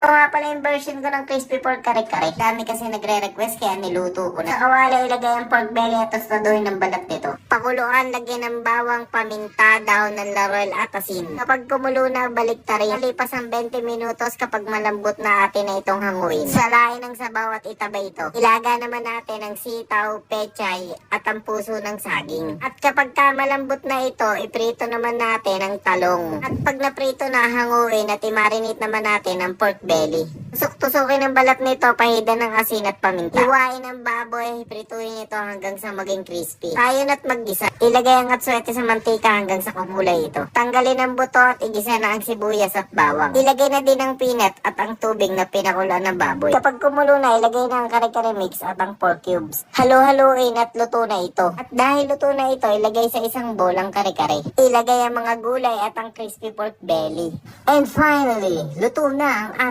Ito nga pala yung version ko ng crispy pork kare-kare. Dami kasi nagre-request kaya niluto ko na. Sa kawali ilagay ang pork belly at tostaduhin ng balat nito. Pakuluan, lagyan ng bawang, paminta, dahon ng laurel at asin. Kapag kumulo na, baliktarin. Malipas ang 20 minutos kapag malambot na atin na itong hanguin. Salain ng sabaw at itabay ito. Ilaga naman natin ang sitaw, pechay at ang puso ng saging. At kapag malambot na ito, iprito naman natin ang talong. At pag naprito na, hanguin at i-marinate naman natin ang pork belly. Tusok-tusokin ang balat nito, pahidan ng asin at paminta. Iwain ang baboy, prituhin ito hanggang sa maging crispy. Tayo na't maggisa. Ilagay ang atsuete sa mantika hanggang sa kumulay ito. Tanggalin ang buto at igisa na ang sibuyas at bawang. Ilagay na din ang peanut at ang tubig na pinakulan ng baboy. Kapag kumulo na, ilagay na ang kare-kare mix at ang pork cubes. Halo-haluin at luto na ito. At dahil luto na ito, ilagay sa isang bowl ang kare-kare. Ilagay ang mga gulay at ang crispy pork belly. And finally, luto na ang ating